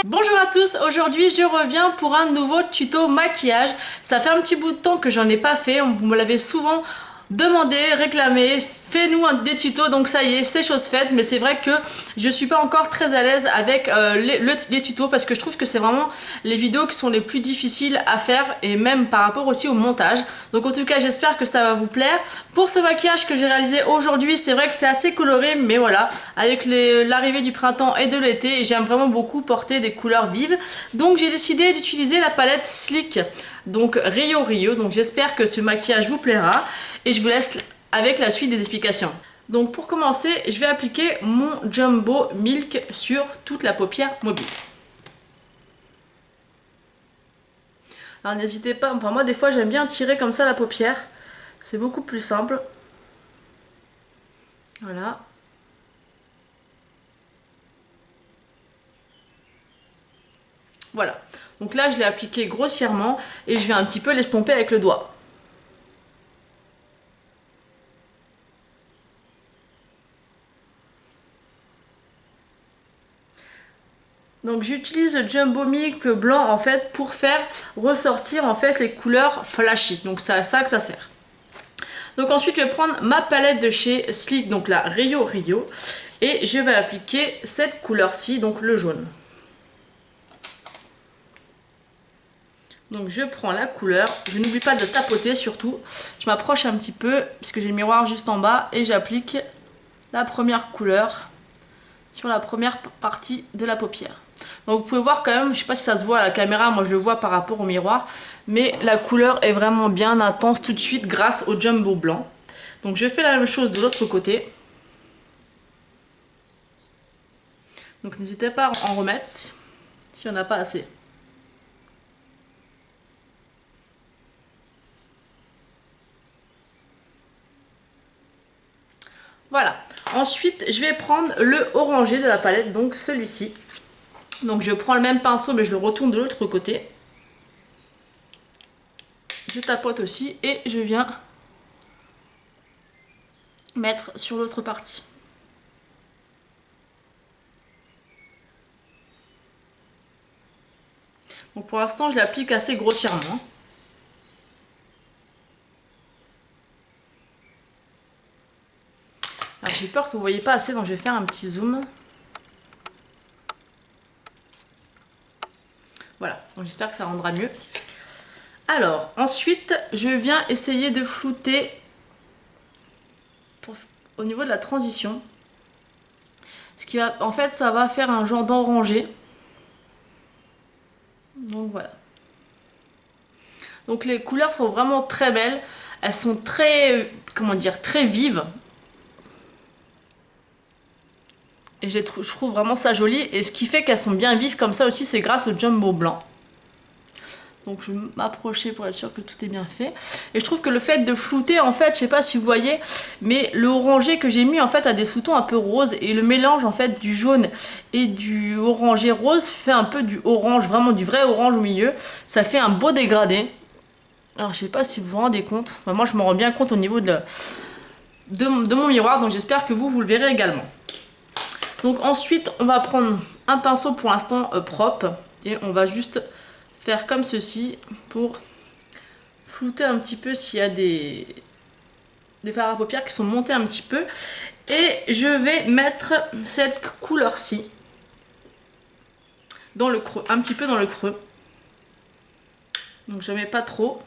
Bonjour à tous, aujourd'hui je reviens pour un nouveau tuto maquillage. Ça fait un petit bout de temps que j'en ai pas fait, vous me l'avez souvent demandé, réclamé, fais-nous des tutos, donc ça y est, c'est chose faite. Mais c'est vrai que je suis pas encore très à l'aise avec les tutos, parce que je trouve que c'est vraiment les vidéos qui sont les plus difficiles à faire, et même par rapport aussi au montage. Donc en tout cas j'espère que ça va vous plaire. Pour ce maquillage que j'ai réalisé aujourd'hui, c'est vrai que c'est assez coloré, mais voilà, avec l'arrivée du printemps et de l'été, j'aime vraiment beaucoup porter des couleurs vives. Donc j'ai décidé d'utiliser la palette Sleek, donc Rio Rio. Donc j'espère que ce maquillage vous plaira, et je vous laisse avec la suite des explications. Donc pour commencer, je vais appliquer mon Jumbo Milk sur toute la paupière mobile. Alors n'hésitez pas, enfin moi des fois j'aime bien tirer comme ça la paupière, c'est beaucoup plus simple. Voilà. Voilà, donc là je l'ai appliqué grossièrement et je vais un petit peu l'estomper avec le doigt. Donc j'utilise le Jumbo Milk blanc en fait pour faire ressortir en fait les couleurs flashy. Donc c'est à ça que ça sert. Donc ensuite je vais prendre ma palette de chez Sleek, donc la Rio Rio, et je vais appliquer cette couleur-ci, donc le jaune. Donc je prends la couleur, je n'oublie pas de tapoter surtout. Je m'approche un petit peu puisque j'ai le miroir juste en bas et j'applique la première couleur sur la première partie de la paupière. Donc vous pouvez voir quand même, je sais pas si ça se voit à la caméra, moi je le vois par rapport au miroir, mais la couleur est vraiment bien intense tout de suite grâce au Jumbo blanc. Donc je fais la même chose de l'autre côté. Donc n'hésitez pas à en remettre s'il n'y en a pas assez. Voilà. Ensuite, je vais prendre le orangé de la palette, donc celui-ci. Donc je prends le même pinceau mais je le retourne de l'autre côté. Je tapote aussi et je viens mettre sur l'autre partie. Donc pour l'instant je l'applique assez grossièrement. Alors j'ai peur que vous ne voyez pas assez, donc je vais faire un petit zoom. Voilà, donc j'espère que ça rendra mieux. Alors, ensuite, je viens essayer de flouter au niveau de la transition. Ce qui va, en fait, ça va faire un genre d'orangé. Donc voilà. Donc les couleurs sont vraiment très belles. Elles sont très, comment dire, très vives. Et je trouve vraiment ça joli. Et ce qui fait qu'elles sont bien vives comme ça aussi, c'est grâce au Jumbo blanc. Donc je vais m'approcher pour être sûr que tout est bien fait. Et je trouve que le fait de flouter, en fait, je sais pas si vous voyez, mais le orangé que j'ai mis en fait a des sous-tons un peu roses. Et le mélange en fait du jaune et du orangé rose fait un peu du orange, vraiment du vrai orange au milieu. Ça fait un beau dégradé. Alors je sais pas si vous vous rendez compte. Enfin, moi je m'en rends bien compte au niveau de mon miroir. Donc j'espère que vous le verrez également. Donc ensuite on va prendre un pinceau pour l'instant propre. Et on va juste faire comme ceci pour flouter un petit peu s'il y a des fards à paupières qui sont montés un petit peu. Et je vais mettre cette couleur-ci dans le creux, un petit peu dans le creux. Donc je mets pas trop.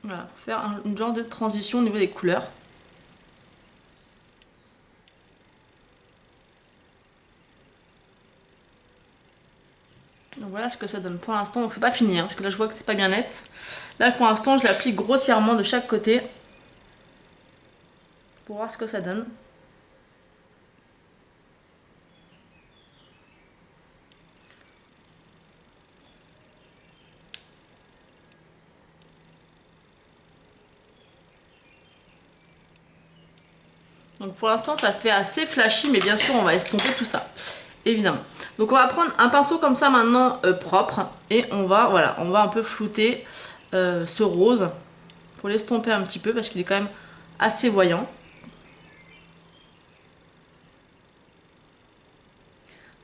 Voilà, pour faire une genre de transition au niveau des couleurs. Donc voilà ce que ça donne pour l'instant. Donc c'est pas fini, hein, parce que là je vois que c'est pas bien net. Là pour l'instant je l'applique grossièrement de chaque côté pour voir ce que ça donne. Donc pour l'instant ça fait assez flashy, mais bien sûr on va estomper tout ça, évidemment. Donc on va prendre un pinceau comme ça maintenant propre, et on va, voilà, on va un peu flouter ce rose pour l'estomper un petit peu parce qu'il est quand même assez voyant.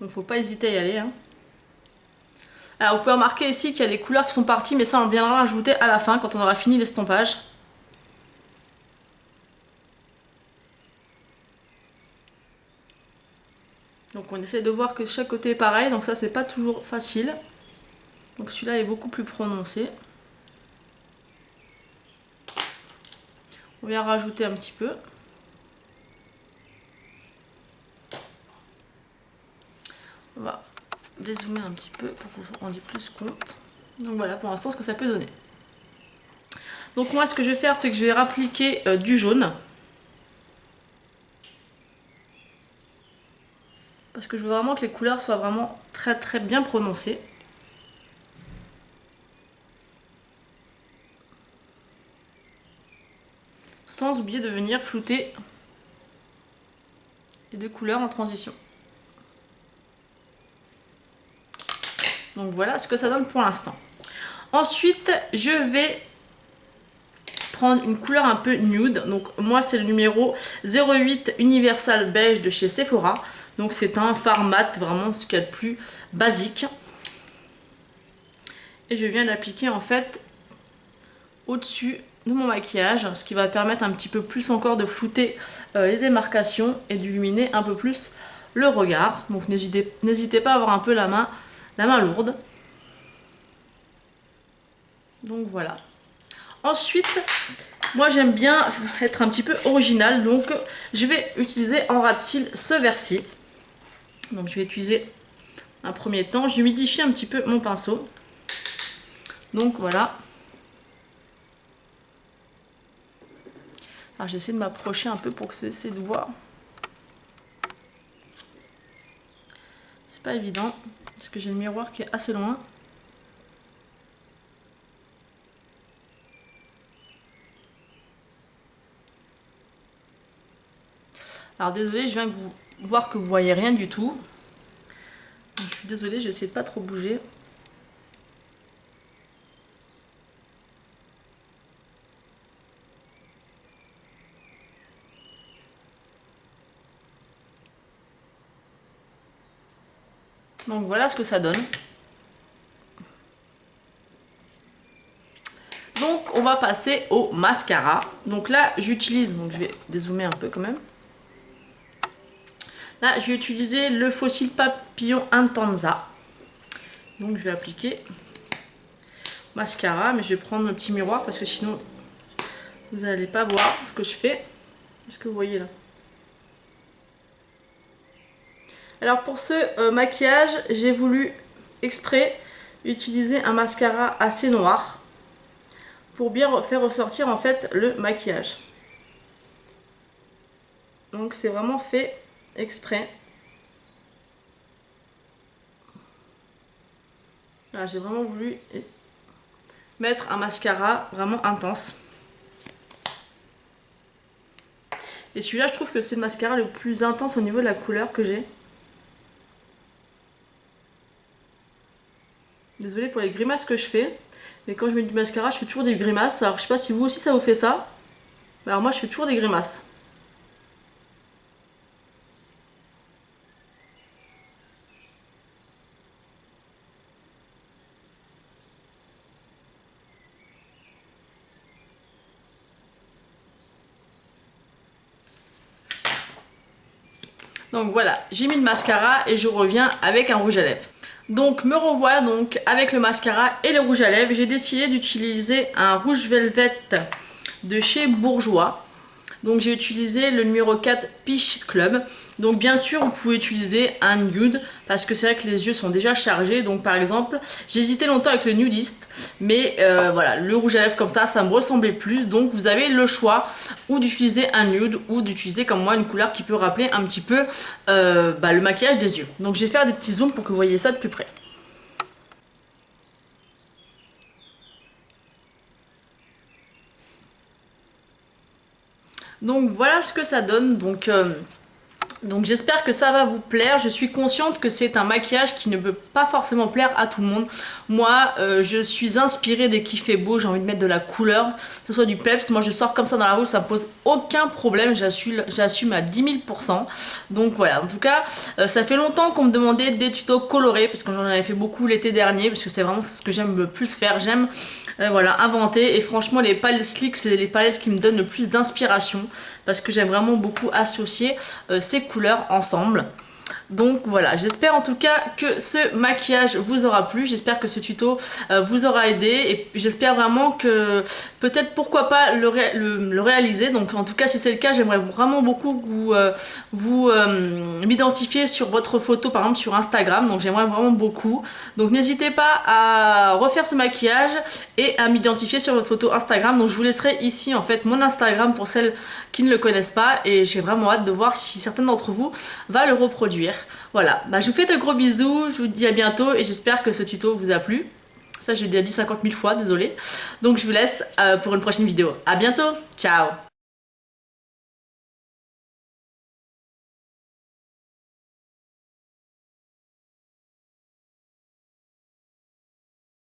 Donc faut pas hésiter à y aller. Hein. Alors vous pouvez remarquer ici qu'il y a des couleurs qui sont parties, mais ça on viendra rajouter à la fin quand on aura fini l'estompage. Donc on essaie de voir que chaque côté est pareil, donc ça c'est pas toujours facile. Donc celui-là est beaucoup plus prononcé. On vient rajouter un petit peu. On va dézoomer un petit peu pour que vous vous rendiez plus compte. Donc voilà pour l'instant ce que ça peut donner. Donc moi ce que je vais faire c'est que je vais appliquer du jaune. Parce que je veux vraiment que les couleurs soient vraiment très très bien prononcées. Sans oublier de venir flouter les deux couleurs en transition. Donc voilà ce que ça donne pour l'instant. Ensuite, je vais prendre une couleur un peu nude. Donc moi c'est le numéro 08 Universal Beige de chez Sephora. Donc c'est un fard mat, vraiment ce qu'il y a de plus basique. Et je viens l'appliquer en fait au-dessus de mon maquillage, ce qui va permettre un petit peu plus encore de flouter les démarcations et d'illuminer un peu plus le regard. Donc n'hésitez pas à avoir un peu la main lourde. Donc voilà. Ensuite, moi j'aime bien être un petit peu original, donc je vais utiliser en ras de cils ce verre-ci. Donc je vais utiliser un premier temps, j'humidifie un petit peu mon pinceau. Donc voilà. Alors j'essaie de m'approcher un peu pour que c'est de voir. C'est pas évident, parce que j'ai le miroir qui est assez loin. Alors désolé, je viens de voir que vous voyez rien du tout. Donc, je suis désolée, j'ai essayé de pas trop bouger. Donc voilà ce que ça donne. Donc on va passer au mascara. Donc là j'utilise, donc je vais dézoomer un peu quand même. Là je vais utiliser le Fossil Papillon Intensa. Donc je vais appliquer mascara, mais je vais prendre mon petit miroir parce que sinon vous n'allez pas voir ce que je fais. Est-ce que vous voyez là? Alors pour ce maquillage, j'ai voulu exprès utiliser un mascara assez noir pour bien faire ressortir en fait le maquillage. Donc c'est vraiment fait exprès. J'ai vraiment voulu mettre un mascara vraiment intense. Et celui-là, je trouve que c'est le mascara le plus intense au niveau de la couleur que j'ai. Désolée pour les grimaces que je fais, mais quand je mets du mascara, je fais toujours des grimaces. Alors je sais pas si vous aussi ça vous fait ça. Alors moi je fais toujours des grimaces. Donc voilà, j'ai mis le mascara et je reviens avec un rouge à lèvres. Donc me revoilà donc avec le mascara et le rouge à lèvres. J'ai décidé d'utiliser un rouge velvet de chez Bourjois. Donc j'ai utilisé le numéro 4 Peach Club. Donc bien sûr vous pouvez utiliser un nude parce que c'est vrai que les yeux sont déjà chargés. Donc par exemple j'ai hésité longtemps avec le nudiste, mais voilà, le rouge à lèvres comme ça me ressemblait plus. Donc vous avez le choix ou d'utiliser un nude ou d'utiliser comme moi une couleur qui peut rappeler un petit peu le maquillage des yeux. Donc je vais faire des petits zooms pour que vous voyez ça de plus près. Donc voilà ce que ça donne. Donc Donc j'espère que ça va vous plaire. Je suis consciente que c'est un maquillage qui ne peut pas forcément plaire à tout le monde. Moi, je suis inspirée dès qu'il fait beau, j'ai envie de mettre de la couleur, que ce soit du peps. Moi je sors comme ça dans la rue, ça me pose aucun problème, j'assume à 10 000%. Donc voilà, en tout cas, ça fait longtemps qu'on me demandait des tutos colorés, parce que j'en avais fait beaucoup l'été dernier, parce que c'est vraiment ce que j'aime le plus faire. J'aime voilà, inventer, et franchement les palettes Sleek, c'est les palettes qui me donnent le plus d'inspiration, parce que j'aime vraiment beaucoup associer ces couleurs ensemble. Donc voilà, j'espère en tout cas que ce maquillage vous aura plu, j'espère que ce tuto vous aura aidé, et j'espère vraiment que peut-être pourquoi pas le réaliser. Donc en tout cas si c'est le cas, j'aimerais vraiment beaucoup que vous m'identifiez sur votre photo par exemple sur Instagram, donc j'aimerais vraiment beaucoup. Donc n'hésitez pas à refaire ce maquillage et à m'identifier sur votre photo Instagram. Donc je vous laisserai ici en fait mon Instagram pour celles qui ne le connaissent pas, et j'ai vraiment hâte de voir si certaines d'entre vous va le reproduire. Voilà, bah, je vous fais de gros bisous, je vous dis à bientôt et j'espère que ce tuto vous a plu. Ça j'ai déjà dit 50 000 fois, désolé. Donc je vous laisse pour une prochaine vidéo. À bientôt, ciao.